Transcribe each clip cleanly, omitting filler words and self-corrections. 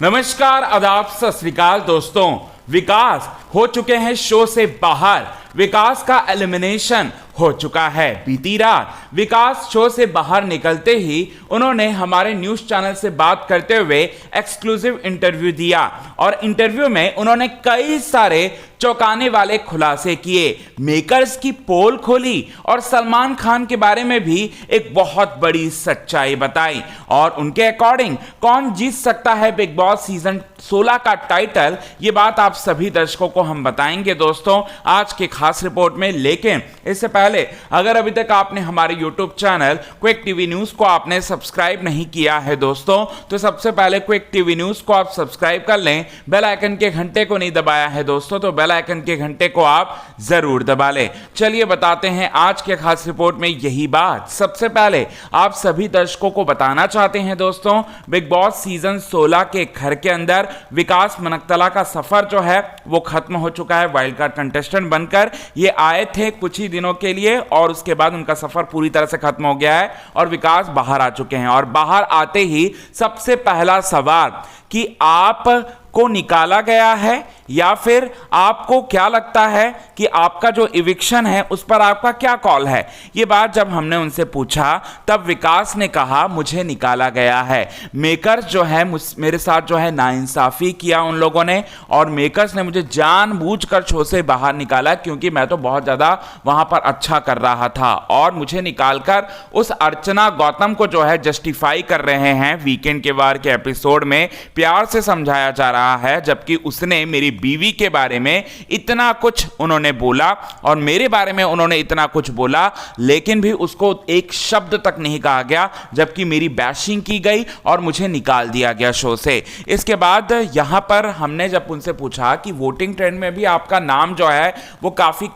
नमस्कार, आदाब, सत श्री अकाल दोस्तों। विकास हो चुके हैं शो से बाहर। विकास का एलिमिनेशन हो चुका है। बीती रात विकास शो से बाहर निकलते ही उन्होंने हमारे न्यूज़ चैनल से बात करते हुए एक्सक्लूसिव इंटरव्यू दिया और इंटरव्यू में उन्होंने कई सारे चौंकाने वाले खुलासे किए। मेकर्स की पोल खोली और सलमान खान के बारे में भी एक बहुत बड़ी सच्चाई बताई और उनके अकॉर्डिंग कौन जीत सकता है बिग बॉस सीजन 16 का टाइटल, ये बात आप सभी दर्शकों को हम बताएंगे दोस्तों आज के खास रिपोर्ट में। लेकिन इससे पहले अगर अभी तक आपने हमारे YouTube channel quick TV news को आपने सब्सक्राइब नहीं किया है दोस्तों, तो सबसे पहले क्विक टीवी न्यूज को आप सब्सक्राइब कर लें। बेल आइकन के घंटे को नहीं दबाया है दोस्तों, तो बेल आइकन के घंटे को आप जरूर दबा लें। चलिए बताते हैं आज के खास रिपोर्ट में यही बात। सबसे पहले आप सभी दर्शकों को बताना चाहते हैं दोस्तों, बिग बॉस सीजन 16 के घर के अंदर विकास मनकतला का सफर जो है वो खत्म हो चुका है। वाइल्ड कार्ड कंटेस्टेंट बनकर ये आए थे कुछ ही दिनों के लिए और उसके बाद उनका सफर पूरी तरह से खत्म हो गया है और विकास बाहर आ चुके हैं। और बाहर आते ही सबसे पहला सवाल कि आप को निकाला गया है या फिर आपको क्या लगता है कि आपका जो इविक्शन है उस पर आपका क्या कॉल है। ये बात जब हमने उनसे पूछा तब विकास ने कहा मुझे निकाला गया है। मेकर्स जो है मेरे साथ जो है नाइंसाफी किया उन लोगों ने और मेकर्स ने मुझे जानबूझकर शो से बाहर निकाला क्योंकि मैं तो बहुत ज़्यादा वहाँ पर अच्छा कर रहा था और मुझे निकालकर उस अर्चना गौतम को जो है जस्टिफाई कर रहे हैं। वीकेंड के वार के एपिसोड में प्यार से समझाया जा रहा है जबकि उसने मेरी बीवी के बारे में इतना कुछ उन्होंने बोला और मेरे बारे में उन्होंने इतना कुछ बोला, लेकिन भी उसको एक शब्द तक नहीं कहा गया जबकि मेरी बैशिंग की गई और मुझे निकाल दिया गया शो से। इसके बाद यहां पर हमने जब उनसे पूछा कि वोटिंग ट्रेंड में भी आपका नाम जो है वो काफी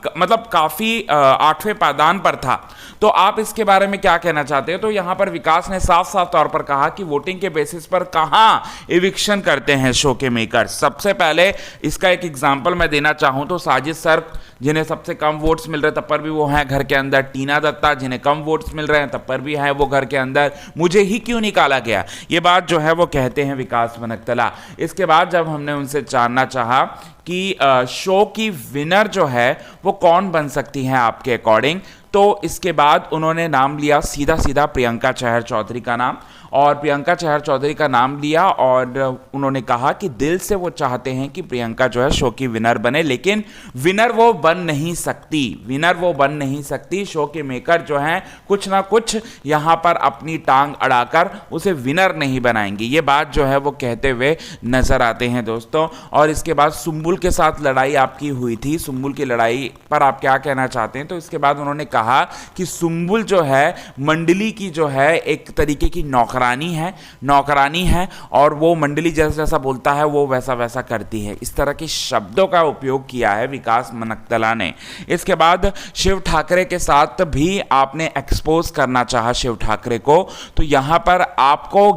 काफी 8वें पायदान पर था, तो आप इसके बारे में क्या कहना चाहते हो। तो यहां पर विकास ने साफ साफ तौर पर कहा कि वोटिंग के बेसिस पर कहां इविक्शन करते हैं शो के मेकर। सबसे पहले इसका एक एग्जांपल मैं देना चाहूं तो साजिद सर जिन्हें सबसे कम वोट्स मिल रहे तब पर भी वो हैं घर के अंदर, टीना दत्ता जिन्हें कम वोट्स मिल रहे हैं तब पर भी है वो घर के अंदर, मुझे ही क्यों निकाला गया, ये बात जो है वो कहते हैं विकास मनकतला। इसके बाद जब हमने उनसे जानना चाहा कि शो की विनर जो है वो कौन बन सकती है आपके अकॉर्डिंग, तो इसके बाद उन्होंने नाम लिया सीधा सीधा प्रियंका चहर चौधरी का नाम और प्रियंका चहर चौधरी का नाम लिया और उन्होंने कहा कि दिल से वो चाहते हैं कि प्रियंका जो है शो की विनर बने, लेकिन विनर वो बन नहीं सकती। शो के मेकर जो हैं कुछ ना कुछ यहाँ पर अपनी टांग अड़ाकर उसे विनर नहीं बनाएंगे, ये बात जो है वो कहते हुए नजर आते हैं दोस्तों। और इसके बाद सुम्बुल के साथ लड़ाई आपकी हुई थी, सुम्बुल की लड़ाई पर आप क्या कहना चाहते हैं। तो इसके बाद उन्होंने कहा कि सुम्बुल जो है मंडली की जो है एक तरीके की नौकरानी है और वो मंडली जैसा जैसा बोलता है वो वैसा वैसा करती है। इस तरह के शब्दों का उपयोग किया है विकास मनकतला ने। इसके बाद शिव ठाकरे के साथ भी आपने एक्सपोज करना चाहा शिव ठाकरे को, तो यहां पर आपको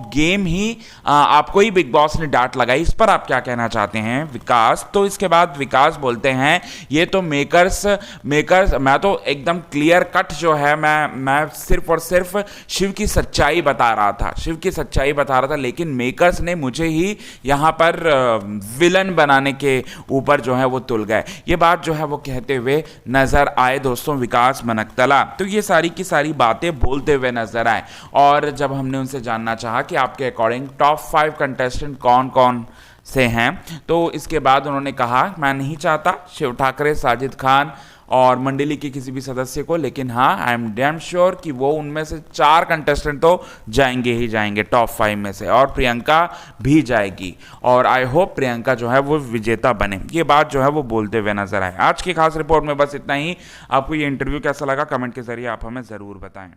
आपको ही बिग बॉस ने डांट लगाई, इस पर आप क्या कहना चाहते हैं विकास। तो इसके बाद विकास बोलते हैं ये तो मेकर्स मैं तो एकदम क्लियर कट जो है मैं सिर्फ और सिर्फ शिव की सच्चाई बता रहा था, लेकिन मेकर्स ने मुझे ही यहाँ पर विलन बनाने के ऊपर जो है वो तुल गए, ये बात जो है वो कहते हुए नजर आए दोस्तों विकास मनकतला। तो ये सारी की सारी बातें बोलते हुए नजर आए और जब हमने उनसे जानना चाहा कि आपके अकॉर्डिंग टॉप 5 कंटेस्टेंट कौन कौन से हैं, तो इसके बाद उन्होंने कहा मैं नहीं चाहता शिव ठाकरे, साजिद खान और मंडली के किसी भी सदस्य को, लेकिन हाँ आई एम डैम श्योर कि वो उनमें से 4 कंटेस्टेंट तो जाएंगे ही जाएंगे टॉप 5 में से और प्रियंका भी जाएगी और आई होप प्रियंका जो है वो विजेता बने, ये बात जो है वो बोलते हुए नजर आए। आज की खास रिपोर्ट में बस इतना ही। आपको ये इंटरव्यू कैसा लगा कमेंट के जरिए आप हमें ज़रूर बताएं।